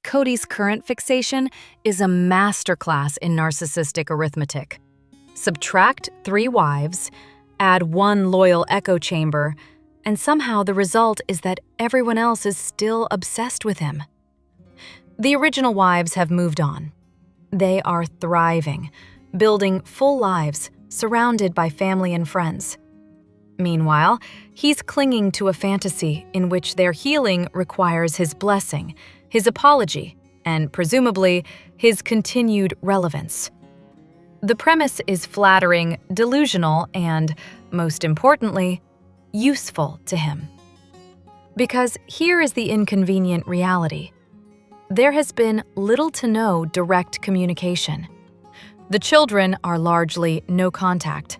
Cody's current fixation is a masterclass in narcissistic arithmetic. Subtract 3 wives, add 1 loyal echo chamber, and somehow the result is that everyone else is still obsessed with him. The original wives have moved on. They are thriving, building full lives, surrounded by family and friends. Meanwhile, he's clinging to a fantasy in which their healing requires his blessing, his apology, and presumably, his continued relevance. The premise is flattering, delusional, and, most importantly, useful to him. Because here is the inconvenient reality. There has been little to no direct communication. The children are largely no contact.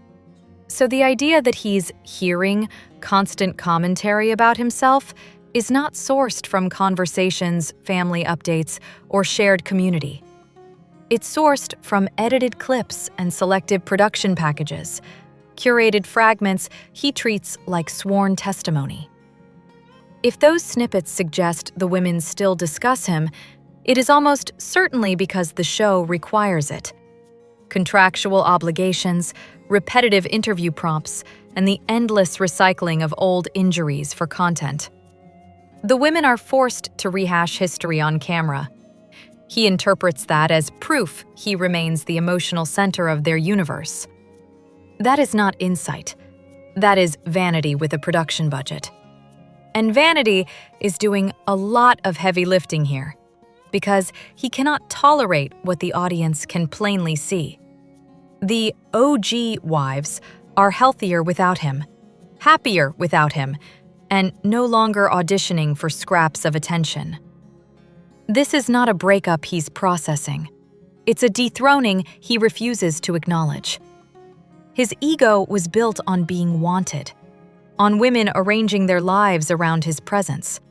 So the idea that he's hearing constant commentary about himself is not sourced from conversations, family updates, or shared community. It's sourced from edited clips and selective production packages, curated fragments he treats like sworn testimony. If those snippets suggest the women still discuss him, it is almost certainly because the show requires it. Contractual obligations, repetitive interview prompts, and the endless recycling of old injuries for content. The women are forced to rehash history on camera. He interprets that as proof he remains the emotional center of their universe. That is not insight. That is vanity with a production budget. And vanity is doing a lot of heavy lifting here, because he cannot tolerate what the audience can plainly see. The OG wives are healthier without him, happier without him, and no longer auditioning for scraps of attention. This is not a breakup he's processing. It's a dethroning he refuses to acknowledge. His ego was built on being wanted, on women arranging their lives around his presence.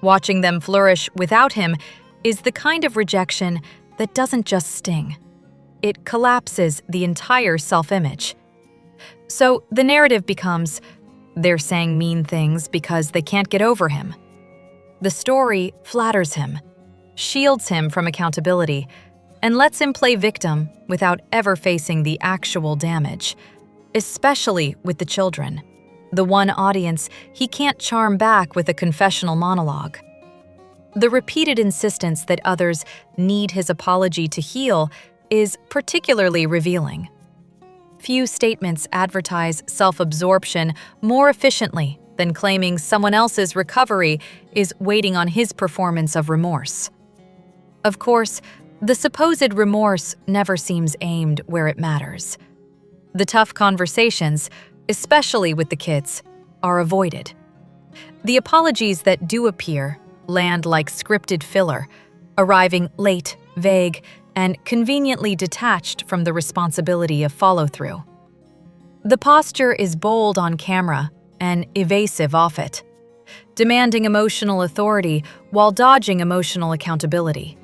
Watching them flourish without him is the kind of rejection that doesn't just sting. It collapses the entire self-image. So the narrative becomes, they're saying mean things because they can't get over him. The story flatters him, shields him from accountability, and lets him play victim without ever facing the actual damage, especially with the children, the one audience he can't charm back with a confessional monologue. The repeated insistence that others need his apology to heal is particularly revealing. Few statements advertise self-absorption more efficiently than claiming someone else's recovery is waiting on his performance of remorse. Of course, the supposed remorse never seems aimed where it matters. The tough conversations, especially with the kids, are avoided. The apologies that do appear land like scripted filler, arriving late, vague, and conveniently detached from the responsibility of follow-through. The posture is bold on camera and evasive off it, demanding emotional authority while dodging emotional accountability.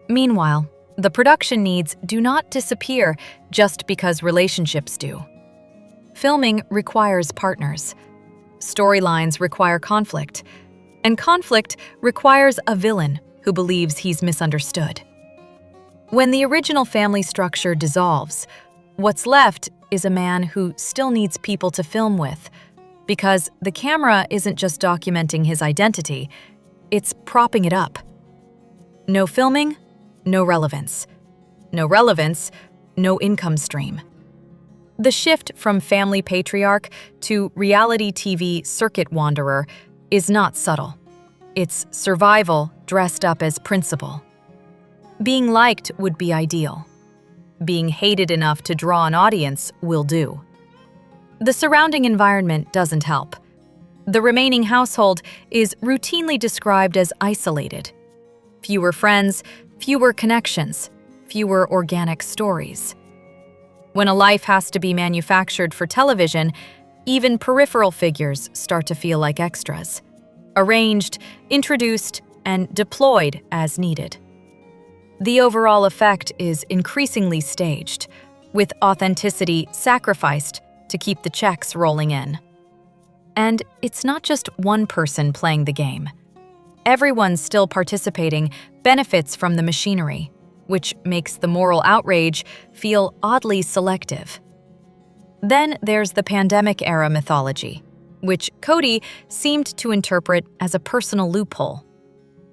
Meanwhile, the production needs do not disappear just because relationships do. Filming requires partners. Storylines require conflict. And conflict requires a villain who believes he's misunderstood. When the original family structure dissolves, what's left is a man who still needs people to film with, because the camera isn't just documenting his identity, it's propping it up. No filming, no relevance. No relevance, no income stream. The shift from family patriarch to reality TV circuit wanderer is not subtle. It's survival dressed up as principle. Being liked would be ideal. Being hated enough to draw an audience will do. The surrounding environment doesn't help. The remaining household is routinely described as isolated. Fewer friends, fewer connections, fewer organic stories. When a life has to be manufactured for television, even peripheral figures start to feel like extras, arranged, introduced, and deployed as needed. The overall effect is increasingly staged, with authenticity sacrificed to keep the checks rolling in. And it's not just one person playing the game. everyone still participating benefits from the machinery, which makes the moral outrage feel oddly selective. Then there's the pandemic-era mythology, which Cody seemed to interpret as a personal loophole.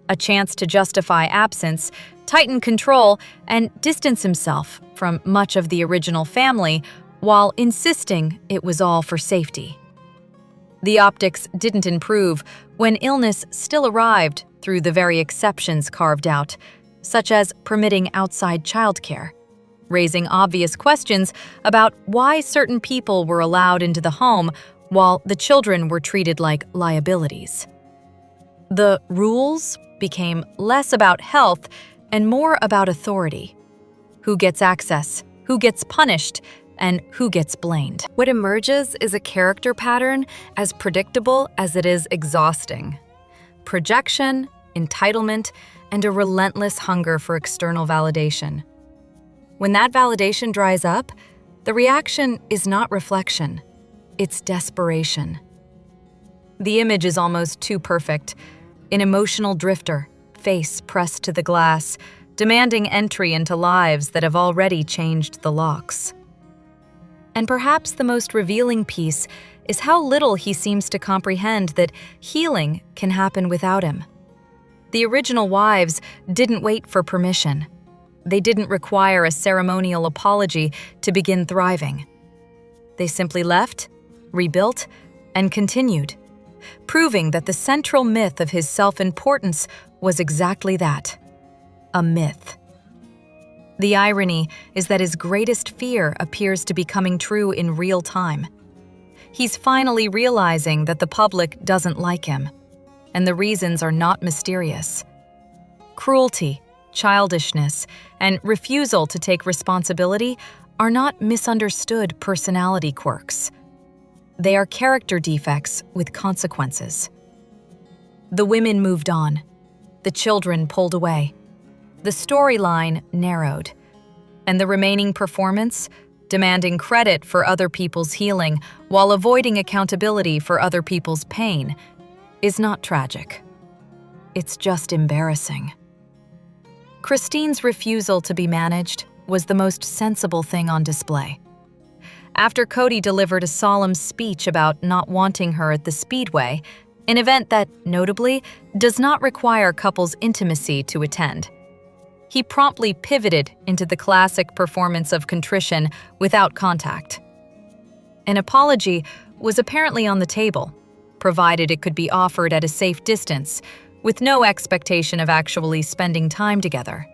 A chance to justify absence, tighten control, and distance himself from much of the original family while insisting it was all for safety. The optics didn't improve when illness still arrived through the very exceptions carved out, such as permitting outside childcare, raising obvious questions about why certain people were allowed into the home while the children were treated like liabilities. The rules became less about health and more about authority. Who gets access, who gets punished, and who gets blamed. What emerges is a character pattern as predictable as it is exhausting. Projection, entitlement, and a relentless hunger for external validation. When that validation dries up, the reaction is not reflection, it's desperation. The image is almost too perfect, an emotional drifter, face pressed to the glass, demanding entry into lives that have already changed the locks. And perhaps the most revealing piece is how little he seems to comprehend that healing can happen without him. The original wives didn't wait for permission. They didn't require a ceremonial apology to begin thriving. They simply left, rebuilt, and continued, proving that the central myth of his self-importance was exactly that, a myth. The irony is that his greatest fear appears to be coming true in real time. He's finally realizing that the public doesn't like him, and the reasons are not mysterious. Cruelty, childishness, and refusal to take responsibility are not misunderstood personality quirks. They are character defects with consequences. The women moved on. The children pulled away. The storyline narrowed, and the remaining performance, demanding credit for other people's healing while avoiding accountability for other people's pain, is not tragic. It's just embarrassing. Christine's refusal to be managed was the most sensible thing on display. After Cody delivered a solemn speech about not wanting her at the Speedway, an event that, notably, does not require couples' intimacy to attend, he promptly pivoted into the classic performance of contrition without contact. An apology was apparently on the table, provided it could be offered at a safe distance, with no expectation of actually spending time together.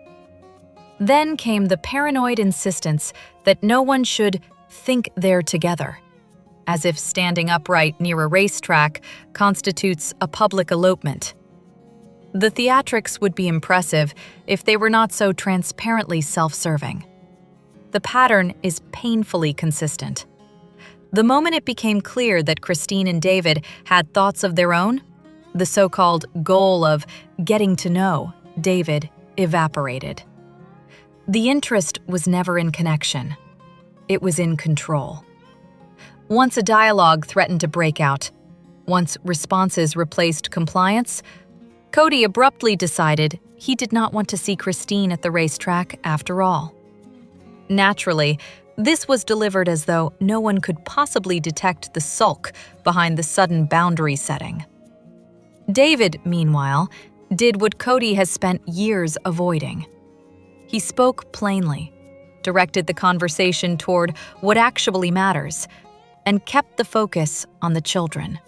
Then came the paranoid insistence that no one should think they're together, as if standing upright near a racetrack constitutes a public elopement. The theatrics would be impressive if they were not so transparently self-serving. The pattern is painfully consistent. The moment it became clear that Christine and David had thoughts of their own, the so-called goal of getting to know David evaporated. The interest was never in connection. It was in control. Once a dialogue threatened to break out, once responses replaced compliance, Cody abruptly decided he did not want to see Christine at the racetrack after all. Naturally, this was delivered as though no one could possibly detect the sulk behind the sudden boundary setting. David, meanwhile, did what Cody has spent years avoiding. He spoke plainly, directed the conversation toward what actually matters, and kept the focus on the children.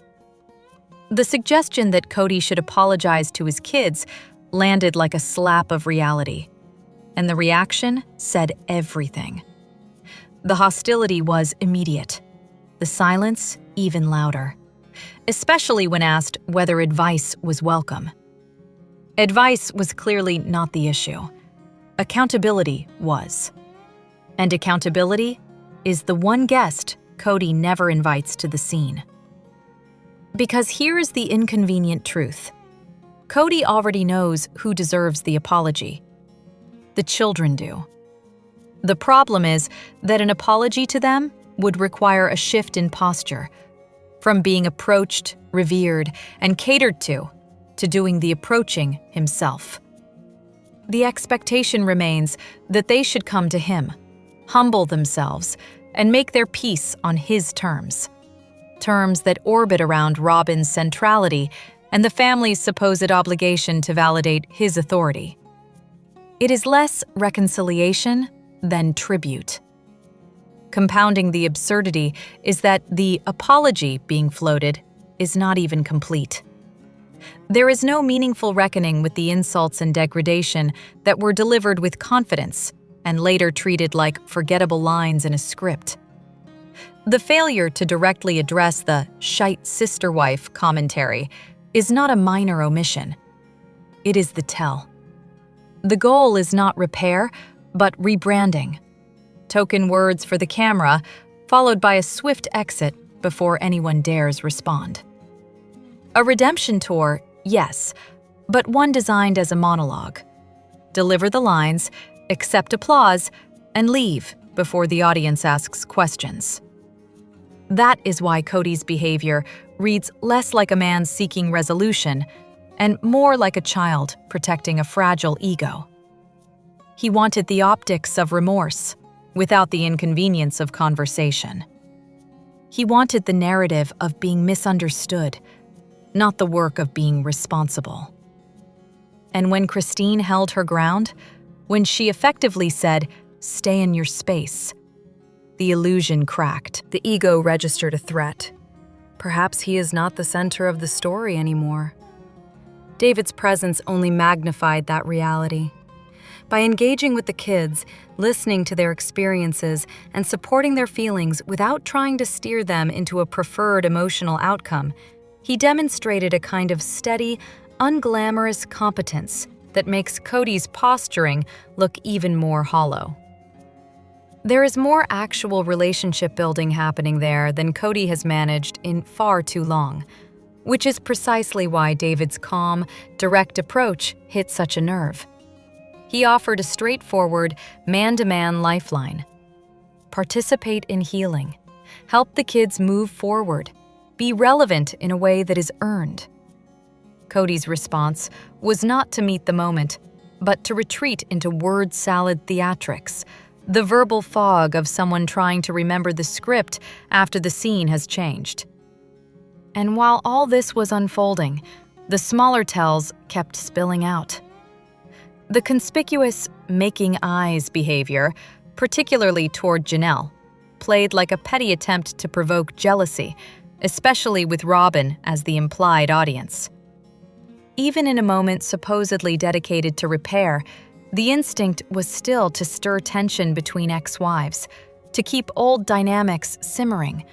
The suggestion that Cody should apologize to his kids landed like a slap of reality, and the reaction said everything. The hostility was immediate, the silence even louder, especially when asked whether advice was welcome. Advice was clearly not the issue. Accountability was. And accountability is the one guest Cody never invites to the scene. Because here is the inconvenient truth. Cody already knows who deserves the apology. The children do. The problem is that an apology to them would require a shift in posture, from being approached, revered, and catered to to doing the approaching himself. The expectation remains that they should come to him, humble themselves, and make their peace on his terms. Terms that orbit around Robyn's centrality and the family's supposed obligation to validate his authority. It is less reconciliation than tribute. Compounding the absurdity is that the apology being floated is not even complete. There is no meaningful reckoning with the insults and degradation that were delivered with confidence and later treated like forgettable lines in a script. The failure to directly address the "shite sister wife" commentary is not a minor omission. It is the tell. The goal is not repair, but rebranding. Token words for the camera, followed by a swift exit before anyone dares respond. A redemption tour, yes, but one designed as a monologue. Deliver the lines, accept applause, and leave before the audience asks questions. That is why Cody's behavior reads less like a man seeking resolution and more like a child protecting a fragile ego. He wanted the optics of remorse without the inconvenience of conversation. He wanted the narrative of being misunderstood, not the work of being responsible. And when Christine held her ground, when she effectively said, "Stay in your space," the illusion cracked. The ego registered a threat. Perhaps he is not the center of the story anymore. David's presence only magnified that reality. By engaging with the kids, listening to their experiences, and supporting their feelings without trying to steer them into a preferred emotional outcome, he demonstrated a kind of steady, unglamorous competence that makes Cody's posturing look even more hollow. There is more actual relationship building happening there than Cody has managed in far too long, which is precisely why David's calm, direct approach hit such a nerve. He offered a straightforward, man-to-man lifeline. Participate in healing. Help the kids move forward. Be relevant in a way that is earned. Cody's response was not to meet the moment, but to retreat into word salad theatrics, the verbal fog of someone trying to remember the script after the scene has changed. And while all this was unfolding, the smaller tells kept spilling out. The conspicuous making eyes behavior, particularly toward Janelle, played like a petty attempt to provoke jealousy, especially with Robyn as the implied audience. Even in a moment supposedly dedicated to repair, the instinct was still to stir tension between ex-wives, to keep old dynamics simmering,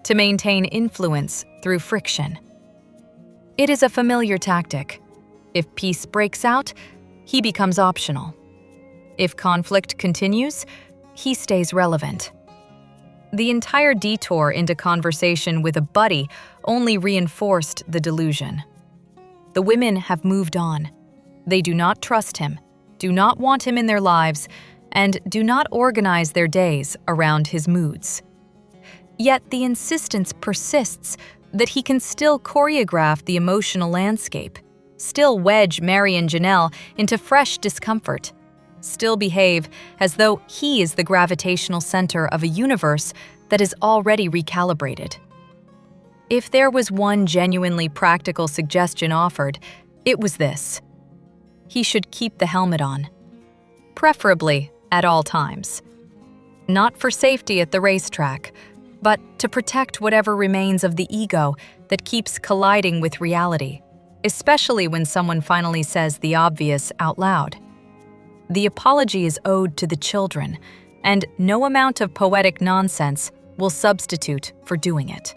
to maintain influence through friction. It is a familiar tactic. If peace breaks out, he becomes optional. If conflict continues, he stays relevant. The entire detour into conversation with a buddy only reinforced the delusion. The women have moved on. They do not trust him, do not want him in their lives, and do not organize their days around his moods. Yet the insistence persists that he can still choreograph the emotional landscape, still wedge Mary and Janelle into fresh discomfort, still behave as though he is the gravitational center of a universe that is already recalibrated. If there was one genuinely practical suggestion offered, it was this. He should keep the helmet on, preferably at all times. Not for safety at the racetrack, but to protect whatever remains of the ego that keeps colliding with reality, especially when someone finally says the obvious out loud. The apology is owed to the children, and no amount of poetic nonsense will substitute for doing it.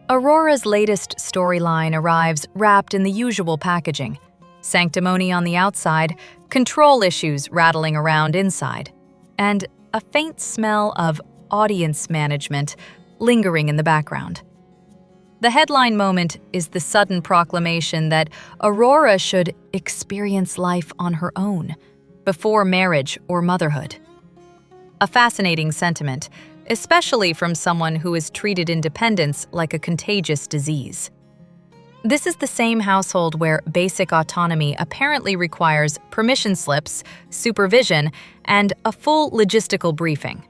Aurora's latest storyline arrives wrapped in the usual packaging: sanctimony on the outside, control issues rattling around inside, and a faint smell of audience management lingering in the background. The headline moment is the sudden proclamation that Aurora should experience life on her own, before marriage or motherhood. A fascinating sentiment, especially from someone who has treated independence like a contagious disease. This is the same household where basic autonomy apparently requires permission slips, supervision, and a full logistical briefing.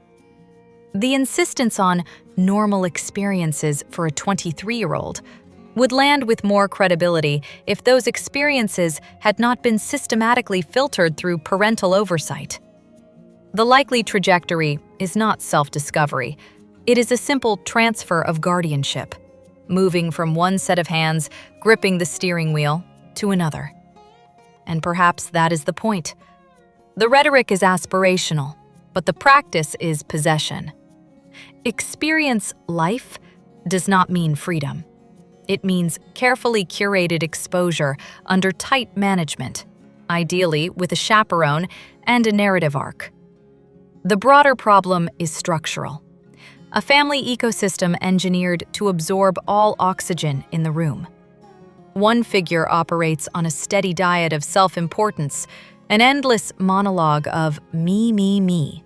The insistence on normal experiences for a 23-year-old would land with more credibility if those experiences had not been systematically filtered through parental oversight. The likely trajectory is not self-discovery. It is a simple transfer of guardianship, moving from one set of hands gripping the steering wheel to another. And perhaps that is the point. The rhetoric is aspirational, but the practice is possession. Experience life does not mean freedom. It means carefully curated exposure under tight management, ideally with a chaperone and a narrative arc. The broader problem is structural. A family ecosystem engineered to absorb all oxygen in the room. One figure operates on a steady diet of self-importance, an endless monologue of me, me, me.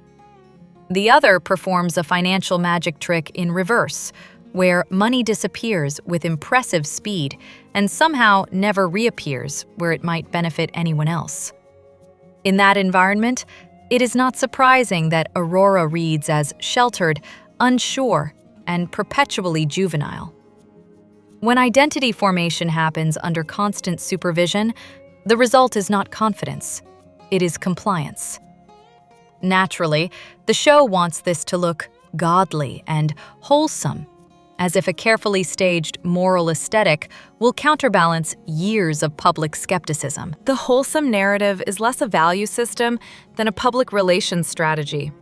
The other performs a financial magic trick in reverse, where money disappears with impressive speed and somehow never reappears where it might benefit anyone else. In that environment, it is not surprising that Aurora reads as sheltered, unsure, and perpetually juvenile. When identity formation happens under constant supervision, the result is not confidence, it is compliance. Naturally, the show wants this to look godly and wholesome, as if a carefully staged moral aesthetic will counterbalance years of public skepticism. The wholesome narrative is less a value system than a public relations strategy.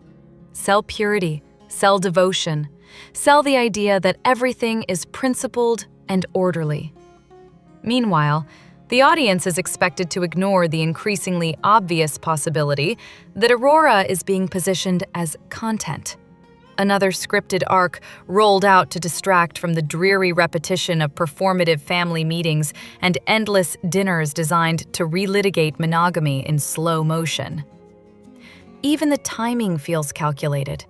Sell purity, sell devotion, sell the idea that everything is principled and orderly. Meanwhile, the audience is expected to ignore the increasingly obvious possibility that Aurora is being positioned as content. Another scripted arc rolled out to distract from the dreary repetition of performative family meetings and endless dinners designed to relitigate monogamy in slow motion. Even the timing feels calculated.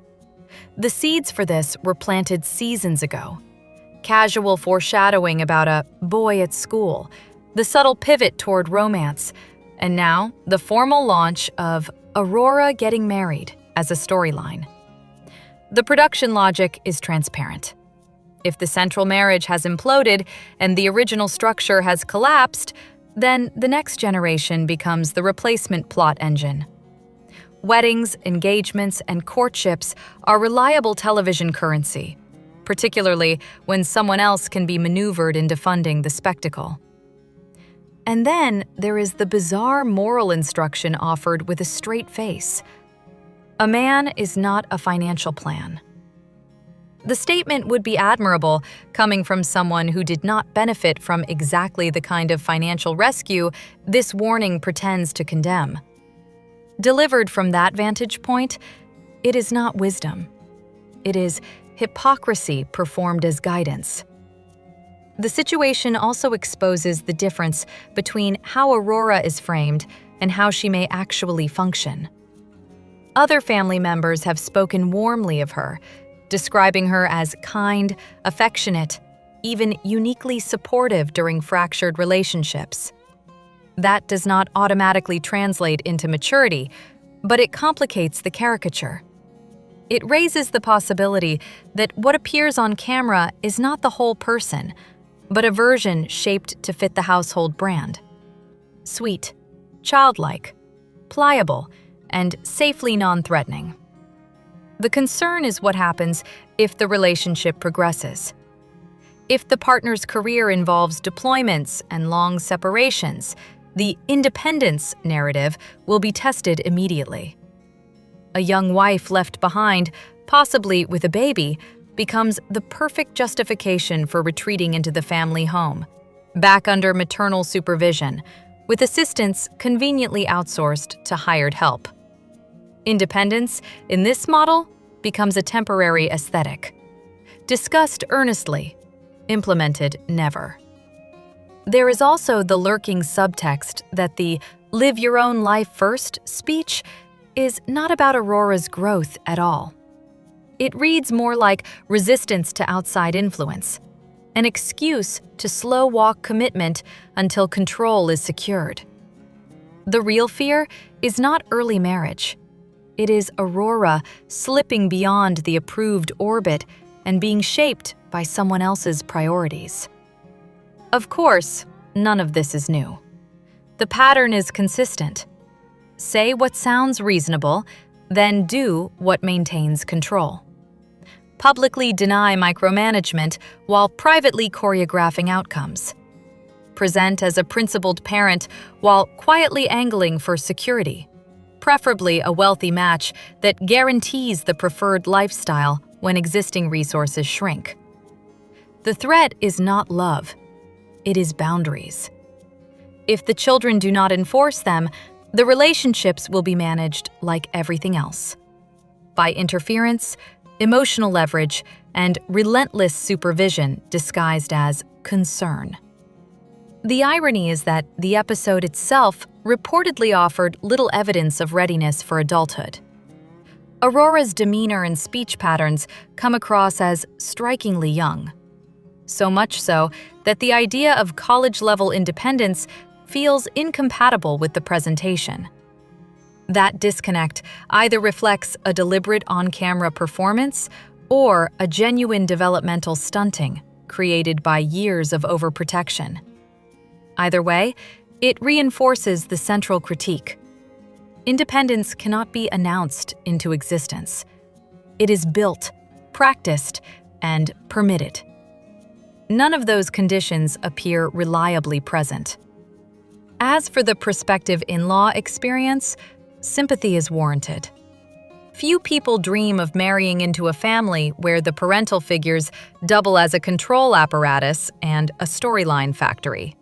The seeds for this were planted seasons ago. Casual foreshadowing about a boy at school, the subtle pivot toward romance, and now the formal launch of Aurora getting married as a storyline. The production logic is transparent. If the central marriage has imploded and the original structure has collapsed, then the next generation becomes the replacement plot engine. Weddings, engagements, and courtships are reliable television currency, particularly when someone else can be maneuvered into funding the spectacle. And then there is the bizarre moral instruction offered with a straight face. A man is not a financial plan. The statement would be admirable coming from someone who did not benefit from exactly the kind of financial rescue this warning pretends to condemn. Delivered from that vantage point, it is not wisdom. It is hypocrisy performed as guidance. The situation also exposes the difference between how Aurora is framed and how she may actually function. Other family members have spoken warmly of her, describing her as kind, affectionate, even uniquely supportive during fractured relationships. That does not automatically translate into maturity, but it complicates the caricature. It raises the possibility that what appears on camera is not the whole person, but a version shaped to fit the household brand. Sweet, childlike, pliable, and safely non-threatening. The concern is what happens if the relationship progresses. If the partner's career involves deployments and long separations, the independence narrative will be tested immediately. A young wife left behind, possibly with a baby, becomes the perfect justification for retreating into the family home, back under maternal supervision, with assistance conveniently outsourced to hired help. Independence, in this model, becomes a temporary aesthetic. Discussed earnestly, implemented never. There is also the lurking subtext that the "live your own life first" speech is not about Aurora's growth at all. It reads more like resistance to outside influence. an excuse to slow-walk commitment until control is secured. The real fear is not early marriage. It is Aurora slipping beyond the approved orbit and being shaped by someone else's priorities. Of course, none of this is new. The pattern is consistent. Say what sounds reasonable, then do what maintains control. Publicly deny micromanagement while privately choreographing outcomes. Present as a principled parent while quietly angling for security, preferably a wealthy match that guarantees the preferred lifestyle when existing resources shrink. The threat is not love, it is boundaries. If the children do not enforce them, the relationships will be managed like everything else. By interference, emotional leverage, and relentless supervision disguised as concern. The irony is that the episode itself reportedly offered little evidence of readiness for adulthood. Aurora's demeanor and speech patterns come across as strikingly young. So much so that the idea of college-level independence feels incompatible with the presentation. That disconnect either reflects a deliberate on-camera performance or a genuine developmental stunting created by years of overprotection. Either way, it reinforces the central critique. Independence cannot be announced into existence. It is built, practiced, and permitted. None of those conditions appear reliably present. As for the prospective in-law experience, sympathy is warranted. Few people dream of marrying into a family where the parental figures double as a control apparatus and a storyline factory.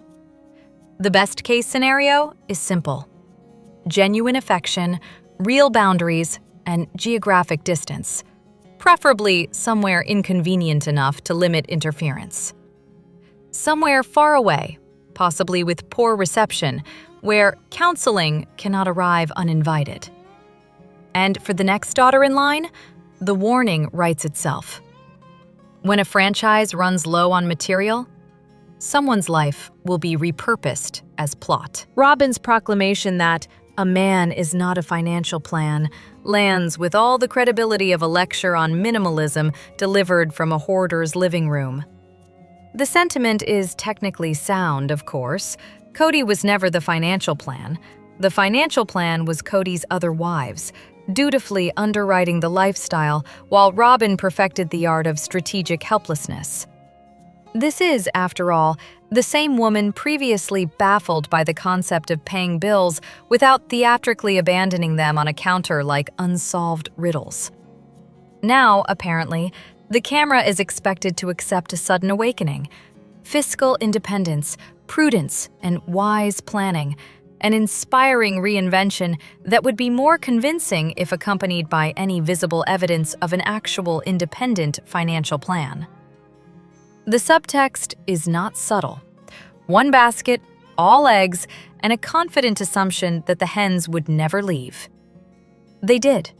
The best-case scenario is simple: genuine affection, real boundaries, and geographic distance, preferably somewhere inconvenient enough to limit interference. Somewhere far away, possibly with poor reception, where counseling cannot arrive uninvited. And for the next daughter in line, the warning writes itself. When a franchise runs low on material, someone's life will be repurposed as plot. Robyn's proclamation that a man is not a financial plan lands with all the credibility of a lecture on minimalism delivered from a hoarder's living room. The sentiment is technically sound, of course. Cody was never the financial plan. The financial plan was Cody's other wives, dutifully underwriting the lifestyle while Robyn perfected the art of strategic helplessness. This is, after all, the same woman previously baffled by the concept of paying bills without theatrically abandoning them on a counter like unsolved riddles. Now, apparently, the camera is expected to accept a sudden awakening, fiscal independence, prudence, and wise planning, an inspiring reinvention that would be more convincing if accompanied by any visible evidence of an actual independent financial plan. The subtext is not subtle. One basket, all eggs, and a confident assumption that the hens would never leave. They did.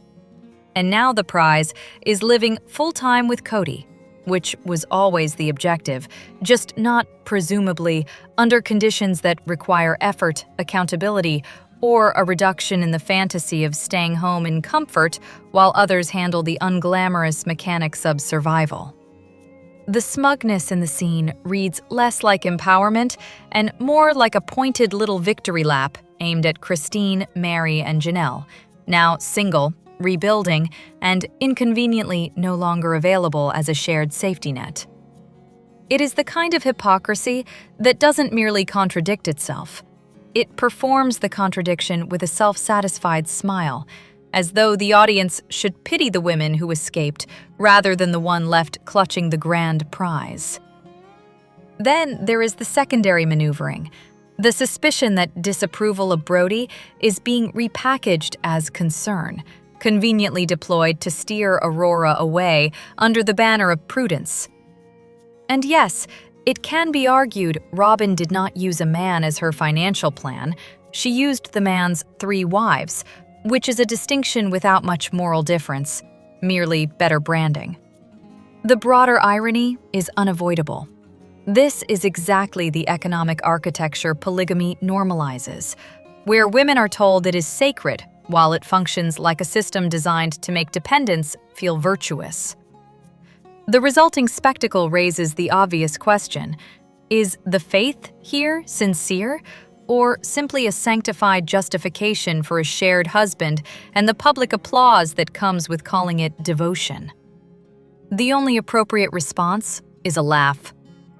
And now the prize is living full-time with Cody, which was always the objective, just not, presumably, under conditions that require effort, accountability, or a reduction in the fantasy of staying home in comfort while others handle the unglamorous mechanics of survival. The smugness in the scene reads less like empowerment and more like a pointed little victory lap aimed at Christine, Mary, and Janelle, now single, rebuilding, and inconveniently no longer available as a shared safety net. It is the kind of hypocrisy that doesn't merely contradict itself. It performs the contradiction with a self-satisfied smile, as though the audience should pity the women who escaped rather than the one left clutching the grand prize. Then there is the secondary maneuvering, the suspicion that disapproval of Brody is being repackaged as concern, conveniently deployed to steer Aurora away under the banner of prudence. And yes, it can be argued Robyn did not use a man as her financial plan. She used the man's 3 wives, which is a distinction without much moral difference, merely better branding. The broader irony is unavoidable. This is exactly the economic architecture polygamy normalizes, where women are told it is sacred while it functions like a system designed to make dependence feel virtuous. The resulting spectacle raises the obvious question: is the faith here sincere, or simply a sanctified justification for a shared husband and the public applause that comes with calling it devotion? The only appropriate response is a laugh.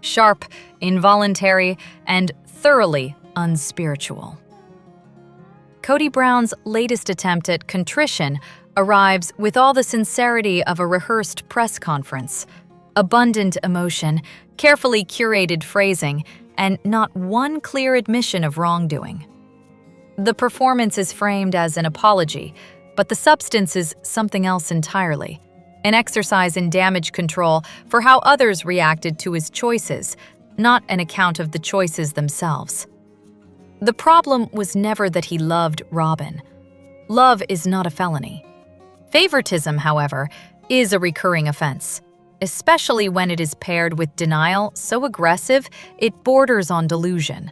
Sharp, involuntary, and thoroughly unspiritual. Kody Brown's latest attempt at contrition arrives with all the sincerity of a rehearsed press conference. Abundant emotion, carefully curated phrasing, and not one clear admission of wrongdoing. The performance is framed as an apology, but the substance is something else entirely. An exercise in damage control for how others reacted to his choices, not an account of the choices themselves. The problem was never that he loved Robyn. Love is not a felony. Favoritism, however, is a recurring offense, especially when it is paired with denial so aggressive it borders on delusion.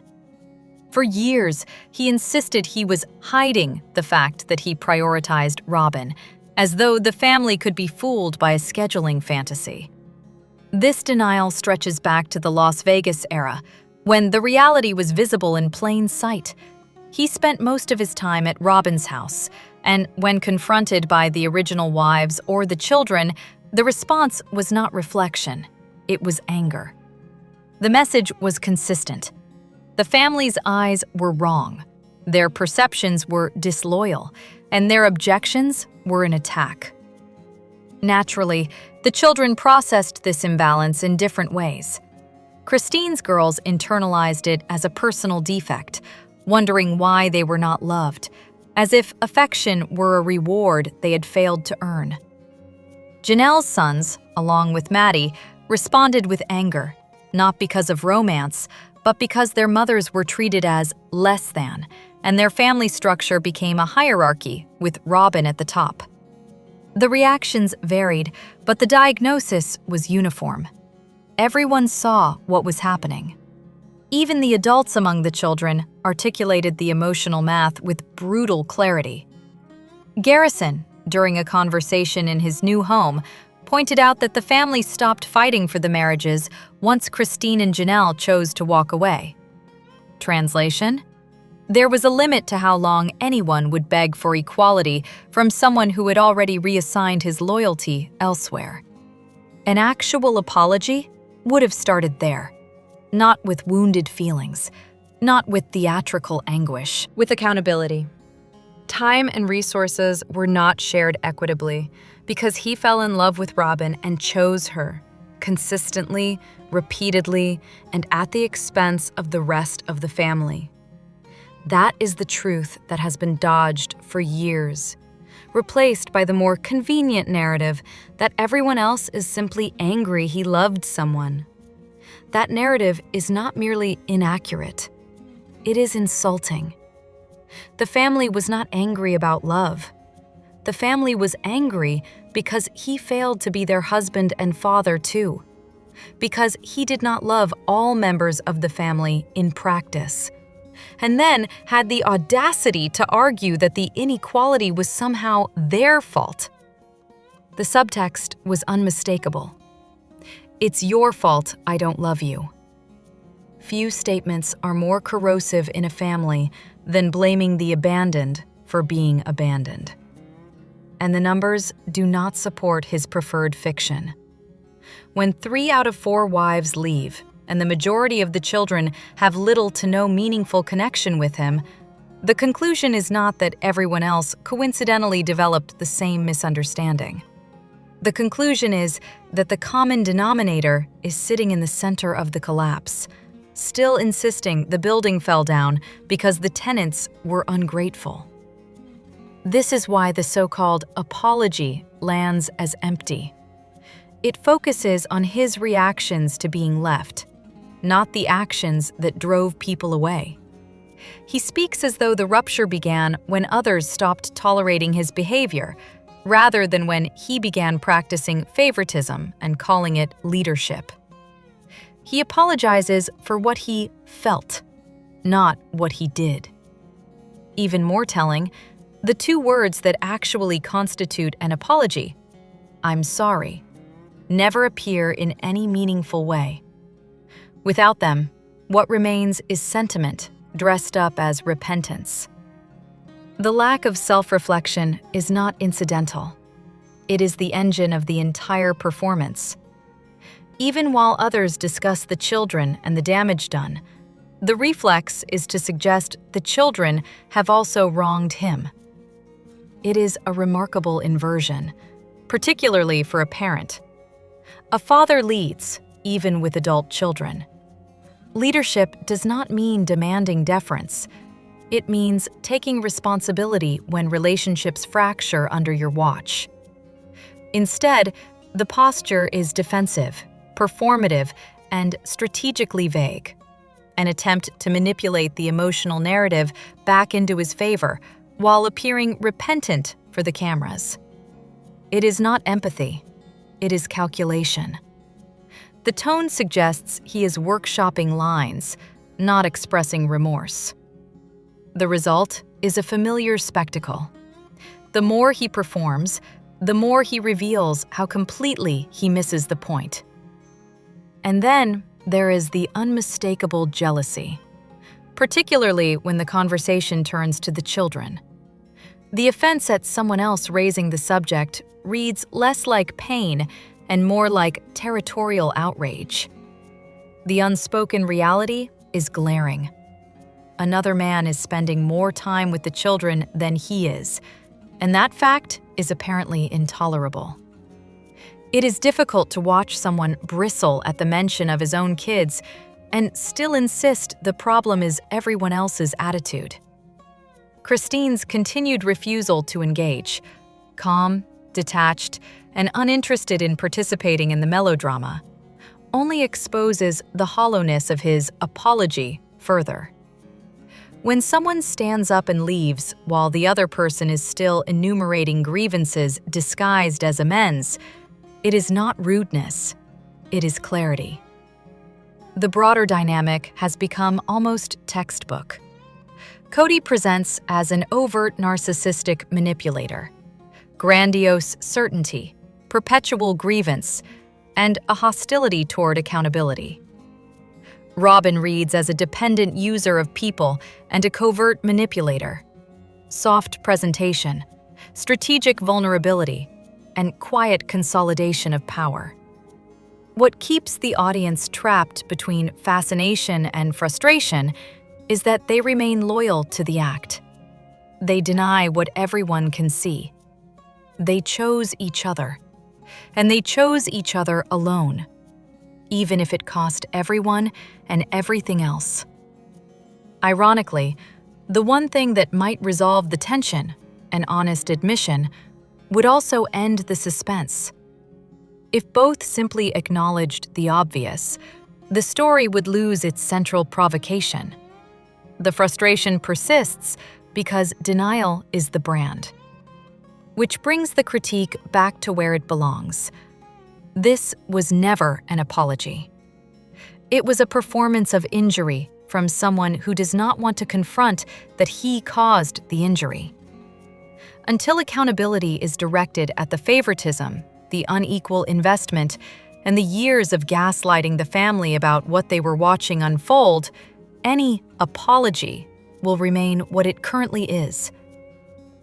For years, he insisted he was hiding the fact that he prioritized Robyn, as though the family could be fooled by a scheduling fantasy. This denial stretches back to the Las Vegas era, when the reality was visible in plain sight. He spent most of his time at Robyn's house, and when confronted by the original wives or the children, the response was not reflection, it was anger. The message was consistent. The family's eyes were wrong, their perceptions were disloyal, and their objections were an attack. Naturally, the children processed this imbalance in different ways. Christine's girls internalized it as a personal defect, wondering why they were not loved, as if affection were a reward they had failed to earn. Janelle's sons, along with Maddie, responded with anger, not because of romance, but because their mothers were treated as less than, and their family structure became a hierarchy with Robyn at the top. The reactions varied, but the diagnosis was uniform. Everyone saw what was happening. Even the adults among the children articulated the emotional math with brutal clarity. Garrison, during a conversation in his new home, pointed out that the family stopped fighting for the marriages once Christine and Janelle chose to walk away. Translation: there was a limit to how long anyone would beg for equality from someone who had already reassigned his loyalty elsewhere. An actual apology would have started there, not with wounded feelings, not with theatrical anguish, with accountability. Time and resources were not shared equitably because he fell in love with Robyn and chose her, consistently, repeatedly, and at the expense of the rest of the family. That is the truth that has been dodged for years, replaced by the more convenient narrative that everyone else is simply angry he loved someone. That narrative is not merely inaccurate, it is insulting. The family was not angry about love. The family was angry because he failed to be their husband and father too, because he did not love all members of the family in practice, and then had the audacity to argue that the inequality was somehow their fault. The subtext was unmistakable. It's your fault I don't love you. Few statements are more corrosive in a family than blaming the abandoned for being abandoned. And the numbers do not support his preferred fiction. When 3 out of 4 wives leave, and the majority of the children have little to no meaningful connection with him, the conclusion is not that everyone else coincidentally developed the same misunderstanding. The conclusion is that the common denominator is sitting in the center of the collapse, still insisting the building fell down because the tenants were ungrateful. This is why the so-called apology lands as empty. It focuses on his reactions to being left, not the actions that drove people away. He speaks as though the rupture began when others stopped tolerating his behavior, rather than when he began practicing favoritism and calling it leadership. He apologizes for what he felt, not what he did. Even more telling, the two words that actually constitute an apology, "I'm sorry," never appear in any meaningful way. Without them, what remains is sentiment dressed up as repentance. The lack of self-reflection is not incidental. It is the engine of the entire performance. Even while others discuss the children and the damage done, the reflex is to suggest the children have also wronged him. It is a remarkable inversion, particularly for a parent. A father leads, even with adult children. Leadership does not mean demanding deference. It means taking responsibility when relationships fracture under your watch. Instead, the posture is defensive, performative, and strategically vague, an attempt to manipulate the emotional narrative back into his favor while appearing repentant for the cameras. It is not empathy, it is calculation. The tone suggests he is workshopping lines, not expressing remorse. The result is a familiar spectacle. The more he performs, the more he reveals how completely he misses the point. And then there is the unmistakable jealousy, particularly when the conversation turns to the children. The offense at someone else raising the subject reads less like pain and more like territorial outrage. The unspoken reality is glaring. Another man is spending more time with the children than he is, and that fact is apparently intolerable. It is difficult to watch someone bristle at the mention of his own kids and still insist the problem is everyone else's attitude. Christine's continued refusal to engage, calm, detached, and uninterested in participating in the melodrama, only exposes the hollowness of his apology further. When someone stands up and leaves while the other person is still enumerating grievances disguised as amends, it is not rudeness, it is clarity. The broader dynamic has become almost textbook. Cody presents as an overt narcissistic manipulator, grandiose certainty, perpetual grievance, and a hostility toward accountability. Robyn reads as a dependent user of people and a covert manipulator. Soft presentation, strategic vulnerability, and quiet consolidation of power. What keeps the audience trapped between fascination and frustration is that they remain loyal to the act. They deny what everyone can see. They chose each other, and they chose each other alone, even if it cost everyone and everything else. Ironically, the one thing that might resolve the tension, an honest admission, would also end the suspense. If both simply acknowledged the obvious, the story would lose its central provocation. The frustration persists because denial is the brand. Which brings the critique back to where it belongs. This was never an apology. It was a performance of injury from someone who does not want to confront that he caused the injury. Until accountability is directed at the favoritism, the unequal investment, and the years of gaslighting the family about what they were watching unfold, any apology will remain what it currently is: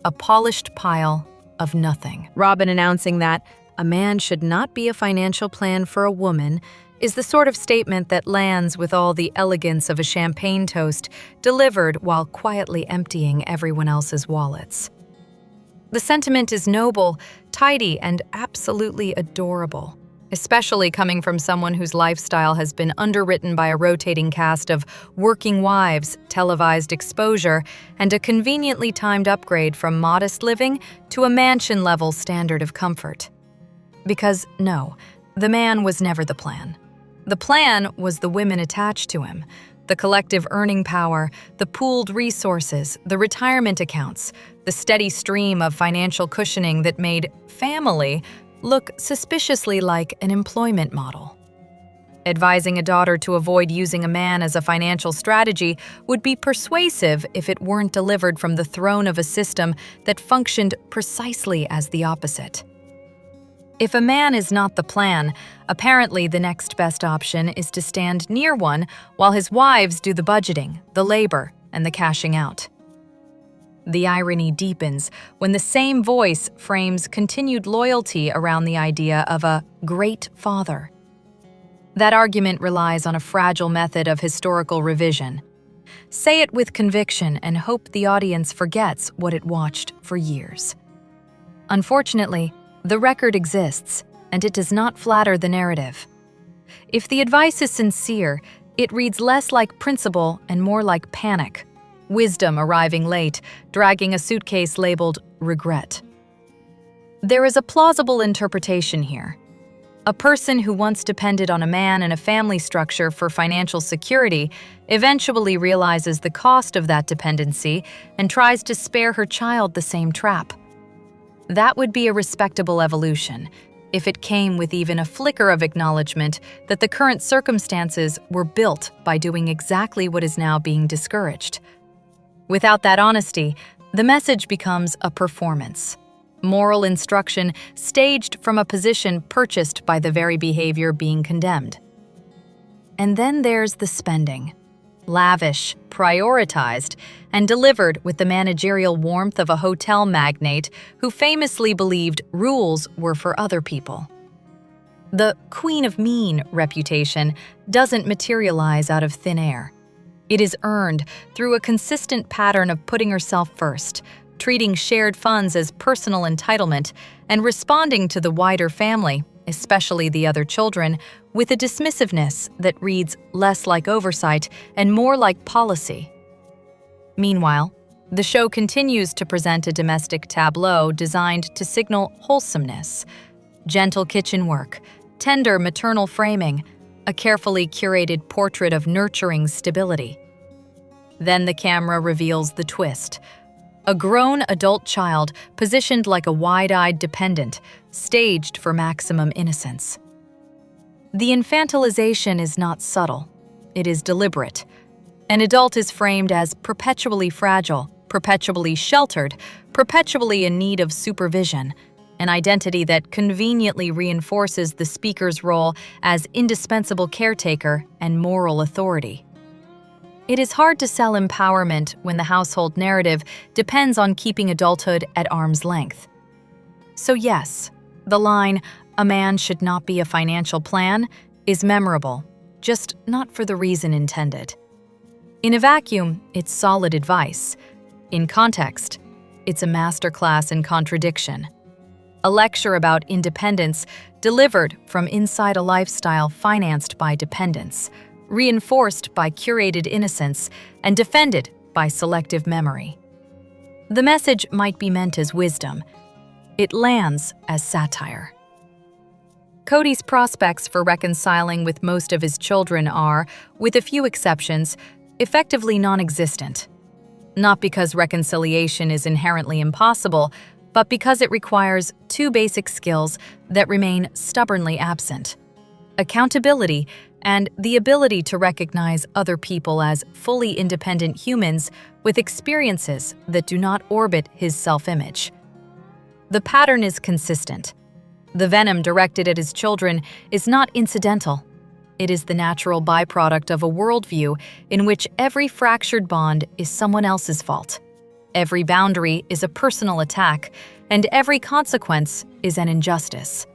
a polished pile of nothing. Robyn announcing that a man should not be a financial plan for a woman is the sort of statement that lands with all the elegance of a champagne toast delivered while quietly emptying everyone else's wallets. The sentiment is noble, tidy, and absolutely adorable, especially coming from someone whose lifestyle has been underwritten by a rotating cast of working wives, televised exposure, and a conveniently timed upgrade from modest living to a mansion-level standard of comfort. Because no, the man was never the plan. The plan was the women attached to him, the collective earning power, the pooled resources, the retirement accounts, the steady stream of financial cushioning that made family look suspiciously like an employment model. Advising a daughter to avoid using a man as a financial strategy would be persuasive if it weren't delivered from the throne of a system that functioned precisely as the opposite. If a man is not the plan, apparently the next best option is to stand near one while his wives do the budgeting, the labor, and the cashing out. The irony deepens when the same voice frames continued loyalty around the idea of a great father. That argument relies on a fragile method of historical revision. Say it with conviction and hope the audience forgets what it watched for years. Unfortunately, the record exists, and it does not flatter the narrative. If the advice is sincere, it reads less like principle and more like panic. Wisdom arriving late, dragging a suitcase labeled regret. There is a plausible interpretation here. A person who once depended on a man and a family structure for financial security eventually realizes the cost of that dependency and tries to spare her child the same trap. That would be a respectable evolution, if it came with even a flicker of acknowledgement that the current circumstances were built by doing exactly what is now being discouraged. Without that honesty, the message becomes a performance. Moral instruction staged from a position purchased by the very behavior being condemned. And then there's the spending. Lavish, prioritized, and delivered with the managerial warmth of a hotel magnate who famously believed rules were for other people. The Queen of Mean reputation doesn't materialize out of thin air. It is earned through a consistent pattern of putting herself first, treating shared funds as personal entitlement, and responding to the wider family, especially the other children, with a dismissiveness that reads less like oversight and more like policy. Meanwhile, the show continues to present a domestic tableau designed to signal wholesomeness. Gentle kitchen work, tender maternal framing, a carefully curated portrait of nurturing stability. Then the camera reveals the twist. A grown adult child positioned like a wide-eyed dependent, staged for maximum innocence. The infantilization is not subtle. It is deliberate. An adult is framed as perpetually fragile, perpetually sheltered, perpetually in need of supervision, an identity that conveniently reinforces the speaker's role as indispensable caretaker and moral authority. It is hard to sell empowerment when the household narrative depends on keeping adulthood at arm's length. So yes, the line, "a man should not be a financial plan," is memorable, just not for the reason intended. In a vacuum, it's solid advice. In context, it's a masterclass in contradiction. A lecture about independence delivered from inside a lifestyle financed by dependence, reinforced by curated innocence, and defended by selective memory. The message might be meant as wisdom. It lands as satire. Cody's prospects for reconciling with most of his children are, with a few exceptions, effectively non-existent. Not because reconciliation is inherently impossible, but because it requires two basic skills that remain stubbornly absent: accountability and the ability to recognize other people as fully independent humans with experiences that do not orbit his self-image. The pattern is consistent. The venom directed at his children is not incidental. It is the natural byproduct of a worldview in which every fractured bond is someone else's fault. Every boundary is a personal attack, and every consequence is an injustice.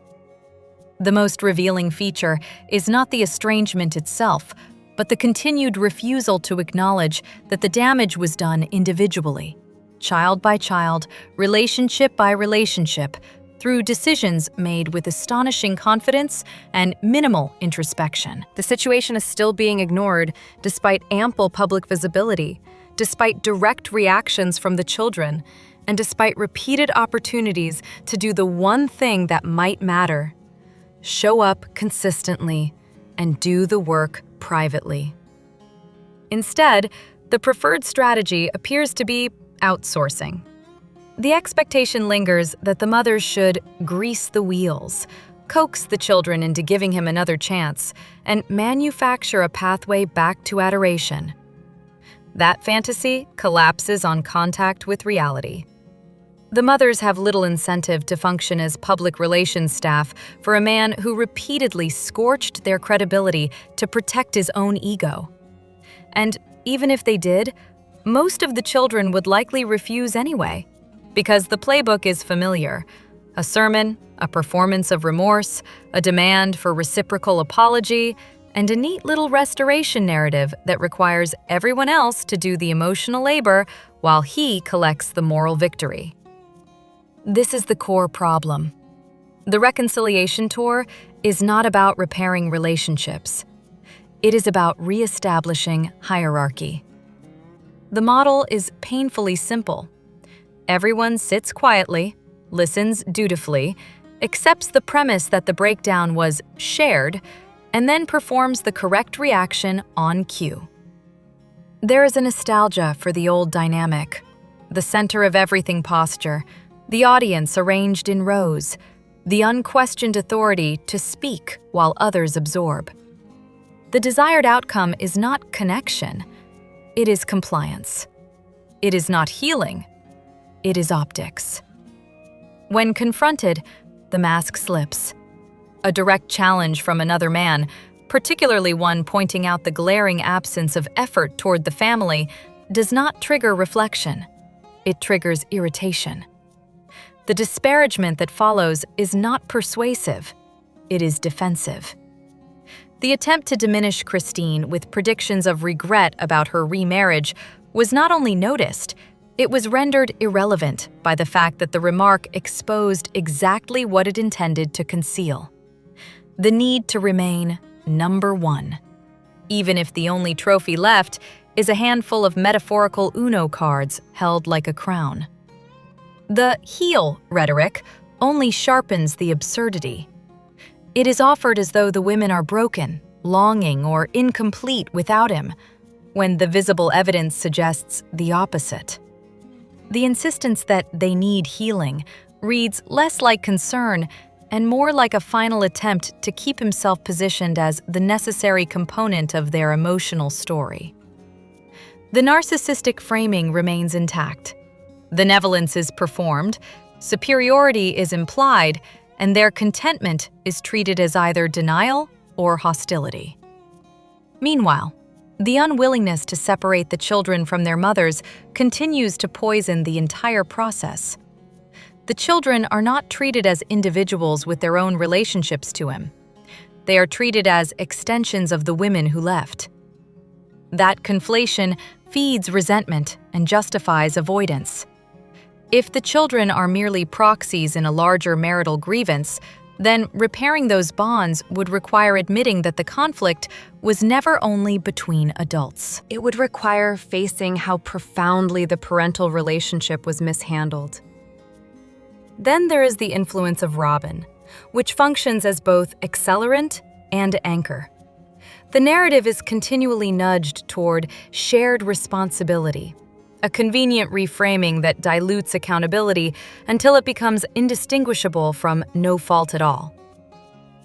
The most revealing feature is not the estrangement itself, but the continued refusal to acknowledge that the damage was done individually, child by child, relationship by relationship, through decisions made with astonishing confidence and minimal introspection. The situation is still being ignored despite ample public visibility, despite direct reactions from the children, and despite repeated opportunities to do the one thing that might matter: show up consistently and do the work privately. Instead, the preferred strategy appears to be outsourcing. The expectation lingers that the mothers should grease the wheels, coax the children into giving him another chance, and manufacture a pathway back to adoration. That fantasy collapses on contact with reality. The mothers have little incentive to function as public relations staff for a man who repeatedly scorched their credibility to protect his own ego. And even if they did, most of the children would likely refuse anyway, because the playbook is familiar. A sermon, a performance of remorse, a demand for reciprocal apology, and a neat little restoration narrative that requires everyone else to do the emotional labor while he collects the moral victory. This is the core problem. The reconciliation tour is not about repairing relationships. It is about reestablishing hierarchy. The model is painfully simple. Everyone sits quietly, listens dutifully, accepts the premise that the breakdown was shared, and then performs the correct reaction on cue. There is a nostalgia for the old dynamic, the center of everything posture, the audience arranged in rows, the unquestioned authority to speak while others absorb. The desired outcome is not connection, it is compliance. It is not healing, it is optics. When confronted, the mask slips. A direct challenge from another man, particularly one pointing out the glaring absence of effort toward the family, does not trigger reflection. It triggers irritation. The disparagement that follows is not persuasive, it is defensive. The attempt to diminish Christine with predictions of regret about her remarriage was not only noticed, it was rendered irrelevant by the fact that the remark exposed exactly what it intended to conceal: the need to remain number one, even if the only trophy left is a handful of metaphorical Uno cards held like a crown. The heal rhetoric only sharpens the absurdity. It is offered as though the women are broken, longing, or incomplete without him, when the visible evidence suggests the opposite. The insistence that they need healing reads less like concern and more like a final attempt to keep himself positioned as the necessary component of their emotional story. The narcissistic framing remains intact. Benevolence is performed, superiority is implied, and their contentment is treated as either denial or hostility. Meanwhile, the unwillingness to separate the children from their mothers continues to poison the entire process. The children are not treated as individuals with their own relationships to him. They are treated as extensions of the women who left. That conflation feeds resentment and justifies avoidance. If the children are merely proxies in a larger marital grievance, then repairing those bonds would require admitting that the conflict was never only between adults. It would require facing how profoundly the parental relationship was mishandled. Then there is the influence of Robyn, which functions as both accelerant and anchor. The narrative is continually nudged toward shared responsibility, a convenient reframing that dilutes accountability until it becomes indistinguishable from no fault at all.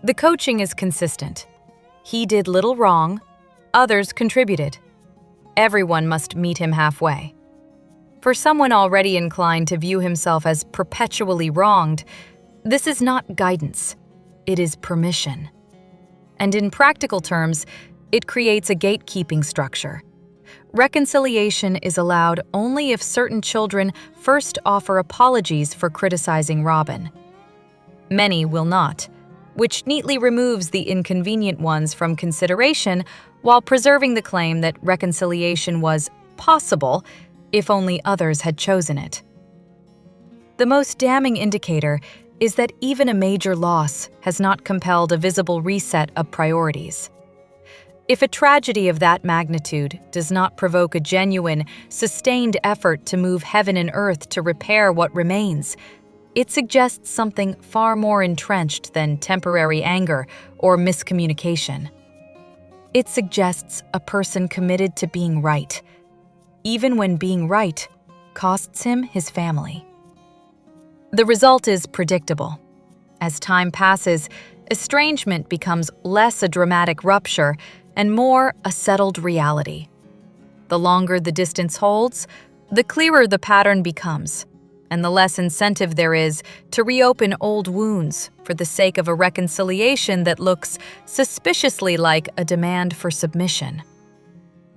The coaching is consistent. He did little wrong, others contributed. Everyone must meet him halfway. For someone already inclined to view himself as perpetually wronged, this is not guidance, it is permission. And in practical terms, it creates a gatekeeping structure. Reconciliation is allowed only if certain children first offer apologies for criticizing Robyn. Many will not, which neatly removes the inconvenient ones from consideration while preserving the claim that reconciliation was possible if only others had chosen it. The most damning indicator is that even a major loss has not compelled a visible reset of priorities. If a tragedy of that magnitude does not provoke a genuine, sustained effort to move heaven and earth to repair what remains, it suggests something far more entrenched than temporary anger or miscommunication. It suggests a person committed to being right, even when being right costs him his family. The result is predictable. As time passes, Estrangement becomes less a dramatic rupture and more a settled reality. The longer the distance holds, the clearer the pattern becomes, and the less incentive there is to reopen old wounds for the sake of a reconciliation that looks suspiciously like a demand for submission.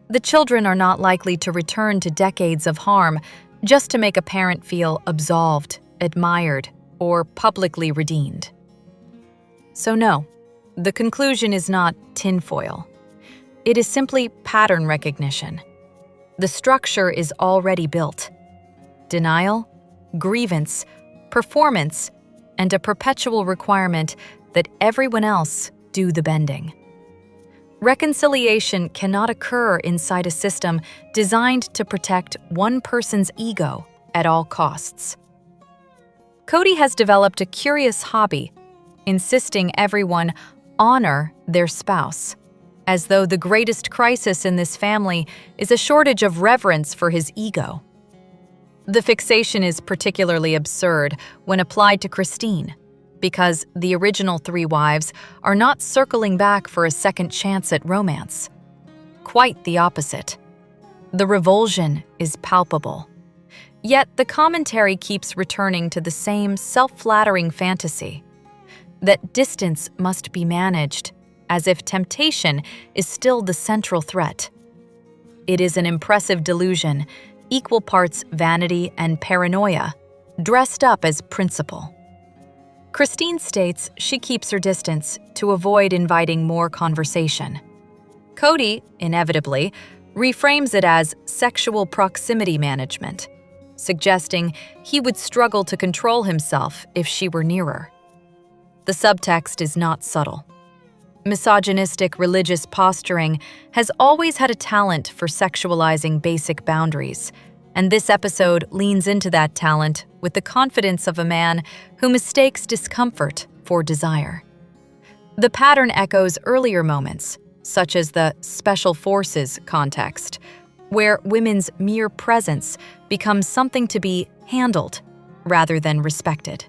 The children are not likely to return to decades of harm just to make a parent feel absolved, admired, or publicly redeemed. So no, the conclusion is not tinfoil. It is simply pattern recognition. The structure is already built. Denial, grievance, performance, and a perpetual requirement that everyone else do the bending. Reconciliation cannot occur inside a system designed to protect one person's ego at all costs. Cody has developed a curious hobby, insisting everyone honor their spouse, as though the greatest crisis in this family is a shortage of reverence for his ego. The fixation is particularly absurd when applied to Christine, because the original three wives are not circling back for a second chance at romance. Quite the opposite. The revulsion is palpable. Yet the commentary keeps returning to the same self-flattering fantasy, that distance must be managed, as if temptation is still the central threat. It is an impressive delusion, equal parts vanity and paranoia, dressed up as principle. Christine states she keeps her distance to avoid inviting more conversation. Cody, inevitably, reframes it as sexual proximity management, suggesting he would struggle to control himself if she were nearer. The subtext is not subtle. Misogynistic religious posturing has always had a talent for sexualizing basic boundaries, and this episode leans into that talent with the confidence of a man who mistakes discomfort for desire. The pattern echoes earlier moments, such as the special forces context, where women's mere presence becomes something to be handled rather than respected.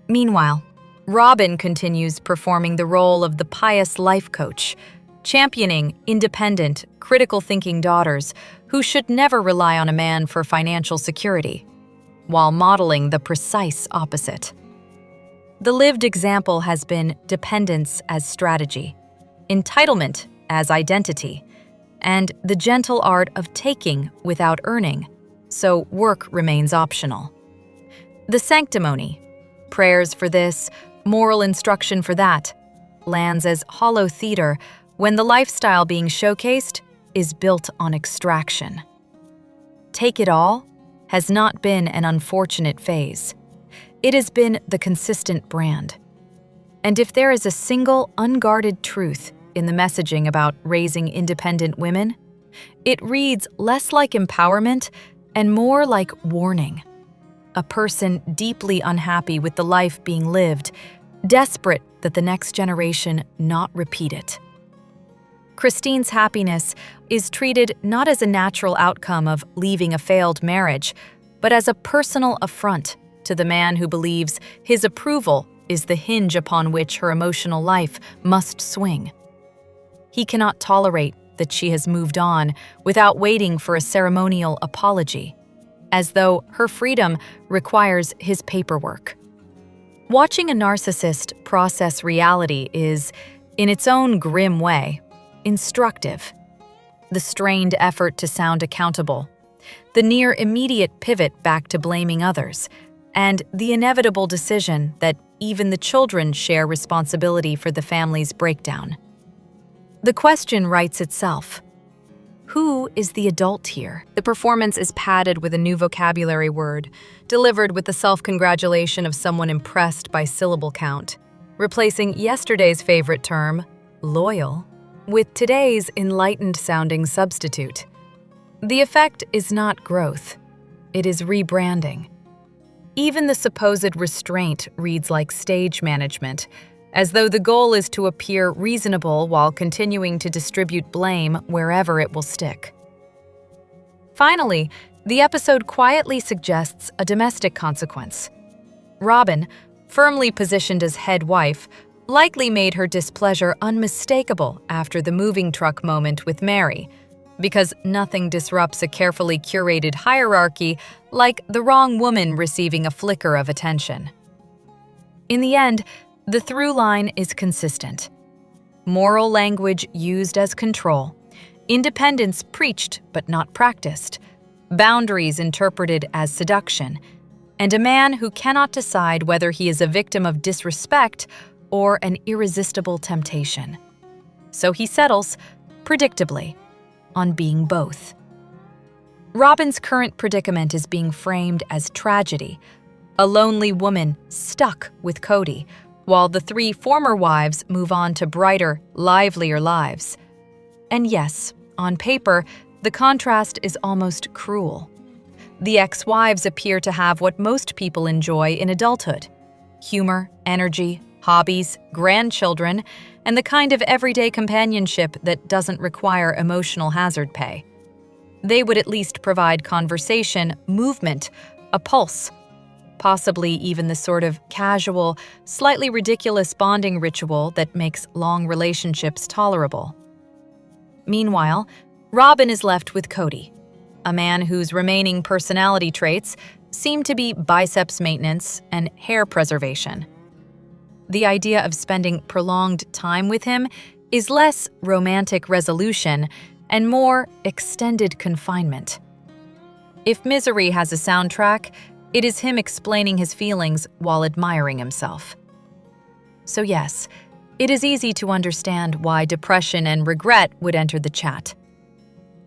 Meanwhile, Robyn continues performing the role of the pious life coach, championing independent, critical-thinking daughters who should never rely on a man for financial security, while modeling the precise opposite. The lived example has been dependence as strategy, entitlement as identity, and the gentle art of taking without earning, so work remains optional. The sanctimony, prayers for this, moral instruction for that, lands as hollow theater when the lifestyle being showcased is built on extraction. Take it all has not been an unfortunate phase. It has been the consistent brand. And if there is a single unguarded truth in the messaging about raising independent women, it reads less like empowerment and more like warning. A person deeply unhappy with the life being lived, desperate that the next generation not repeat it. Christine's happiness is treated not as a natural outcome of leaving a failed marriage, but as a personal affront to the man who believes his approval is the hinge upon which her emotional life must swing. He cannot tolerate that she has moved on without waiting for a ceremonial apology, as though her freedom requires his paperwork. Watching a narcissist process reality is, in its own grim way, instructive. The strained effort to sound accountable, the near immediate pivot back to blaming others, and the inevitable decision that even the children share responsibility for the family's breakdown. The question writes itself. Who is the adult here? The performance is padded with a new vocabulary word, delivered with the self-congratulation of someone impressed by syllable count, replacing yesterday's favorite term, loyal, with today's enlightened-sounding substitute. The effect is not growth. It is rebranding. Even the supposed restraint reads like stage management, as though the goal is to appear reasonable while continuing to distribute blame wherever it will stick. Finally, the episode quietly suggests a domestic consequence. Robyn, firmly positioned as head wife, likely made her displeasure unmistakable after the moving truck moment with Mary, because nothing disrupts a carefully curated hierarchy like the wrong woman receiving a flicker of attention. In the end, the through line is consistent. Moral language used as control, independence preached but not practiced, boundaries interpreted as seduction, and a man who cannot decide whether he is a victim of disrespect or an irresistible temptation. So he settles, predictably, on being both. Robyn's current predicament is being framed as tragedy, a lonely woman stuck with Cody, while the three former wives move on to brighter, livelier lives. And yes, on paper, the contrast is almost cruel. The ex-wives appear to have what most people enjoy in adulthood: humor, energy, hobbies, grandchildren, and the kind of everyday companionship that doesn't require emotional hazard pay. They would at least provide conversation, movement, a pulse, possibly even the sort of casual, slightly ridiculous bonding ritual that makes long relationships tolerable. Meanwhile, Robyn is left with Cody, a man whose remaining personality traits seem to be biceps maintenance and hair preservation. The idea of spending prolonged time with him is less romantic resolution and more extended confinement. If misery has a soundtrack, it is him explaining his feelings while admiring himself. So yes, it is easy to understand why depression and regret would enter the chat.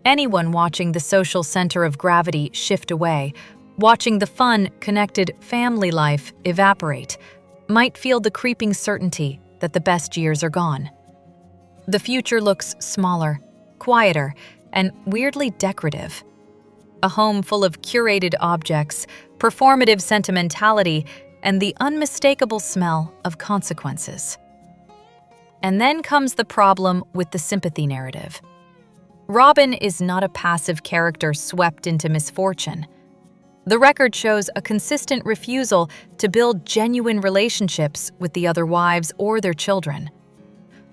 Anyone watching the social center of gravity shift away, watching the fun, connected family life evaporate, might feel the creeping certainty that the best years are gone. The future looks smaller, quieter, and weirdly decorative. A home full of curated objects, performative sentimentality, and the unmistakable smell of consequences. And then comes the problem with the sympathy narrative. Robyn is not a passive character swept into misfortune. The record shows a consistent refusal to build genuine relationships with the other wives or their children.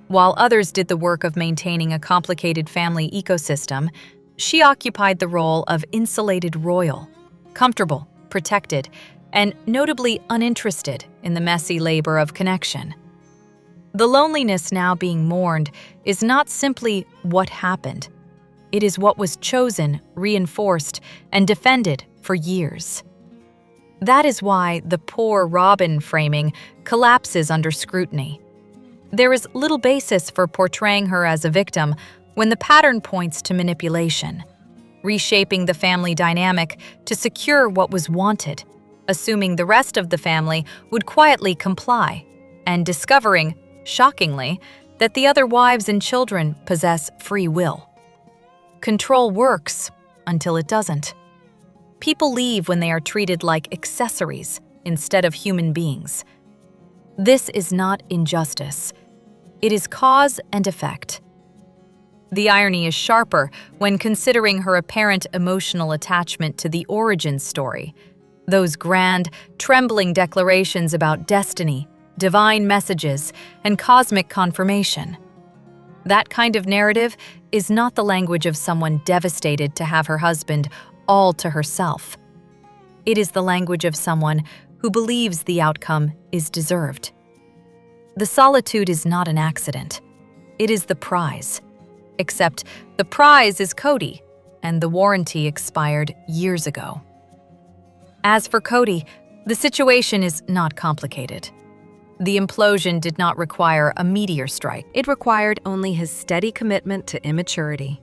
While others did the work of maintaining a complicated family ecosystem, she occupied the role of insulated royal, comfortable, protected, and notably uninterested in the messy labor of connection. The loneliness now being mourned is not simply what happened. It is what was chosen, reinforced, and defended for years. That is why the poor Robyn framing collapses under scrutiny. There is little basis for portraying her as a victim when the pattern points to manipulation, reshaping the family dynamic to secure what was wanted, assuming the rest of the family would quietly comply, and discovering, shockingly, that the other wives and children possess free will. Control works until it doesn't. People leave when they are treated like accessories instead of human beings. This is not injustice. It is cause and effect. The irony is sharper when considering her apparent emotional attachment to the origin story, those grand, trembling declarations about destiny, divine messages, and cosmic confirmation. That kind of narrative is not the language of someone devastated to have her husband all to herself. It is the language of someone who believes the outcome is deserved. The solitude is not an accident. It is the prize. Except the prize is Cody, and the warranty expired years ago. As for Cody, the situation is not complicated. The implosion did not require a meteor strike. It required only his steady commitment to immaturity.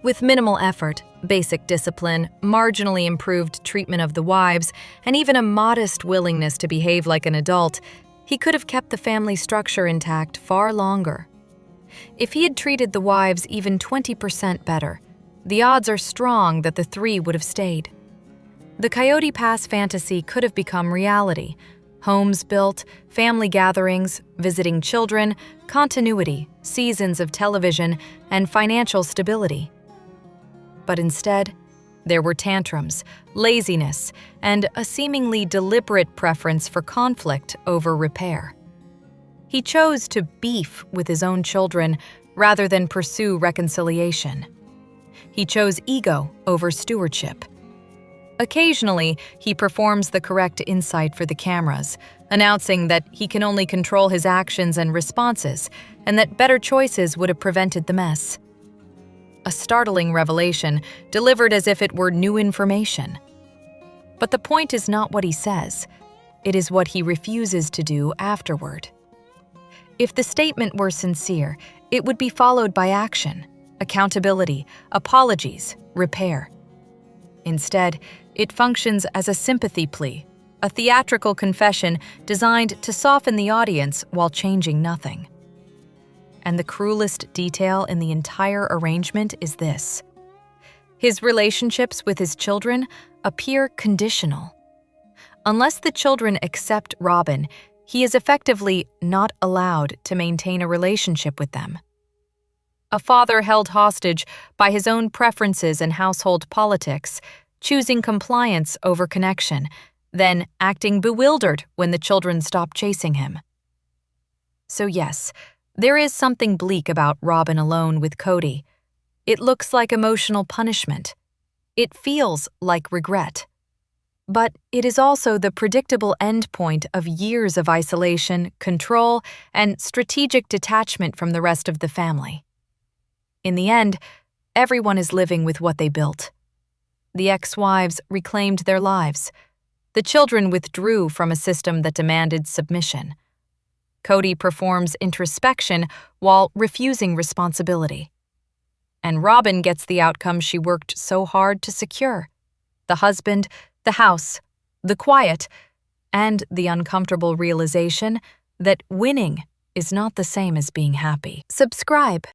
With minimal effort, basic discipline, marginally improved treatment of the wives, and even a modest willingness to behave like an adult, he could have kept the family structure intact far longer. If he had treated the wives even 20% better, the odds are strong that the three would have stayed. The Coyote Pass fantasy could have become reality. Homes built, family gatherings, visiting children, continuity, seasons of television, and financial stability. But instead, there were tantrums, laziness, and a seemingly deliberate preference for conflict over repair. He chose to beef with his own children rather than pursue reconciliation. He chose ego over stewardship. Occasionally, he performs the correct insight for the cameras, announcing that he can only control his actions and responses, and that better choices would have prevented the mess. A startling revelation, delivered as if it were new information. But the point is not what he says. It is what he refuses to do afterward. If the statement were sincere, it would be followed by action, accountability, apologies, repair. Instead, it functions as a sympathy plea, a theatrical confession designed to soften the audience while changing nothing. And the cruelest detail in the entire arrangement is this: his relationships with his children appear conditional. Unless the children accept Robyn, he is effectively not allowed to maintain a relationship with them. A father held hostage by his own preferences and household politics, choosing compliance over connection, then acting bewildered when the children stop chasing him. So yes, there is something bleak about Robyn alone with Cody. It looks like emotional punishment. It feels like regret. But it is also the predictable endpoint of years of isolation, control, and strategic detachment from the rest of the family. In the end, everyone is living with what they built. The ex-wives reclaimed their lives. The children withdrew from a system that demanded submission. Cody performs introspection while refusing responsibility. And Robyn gets the outcome she worked so hard to secure: the husband, the house, the quiet, and the uncomfortable realization that winning is not the same as being happy. Subscribe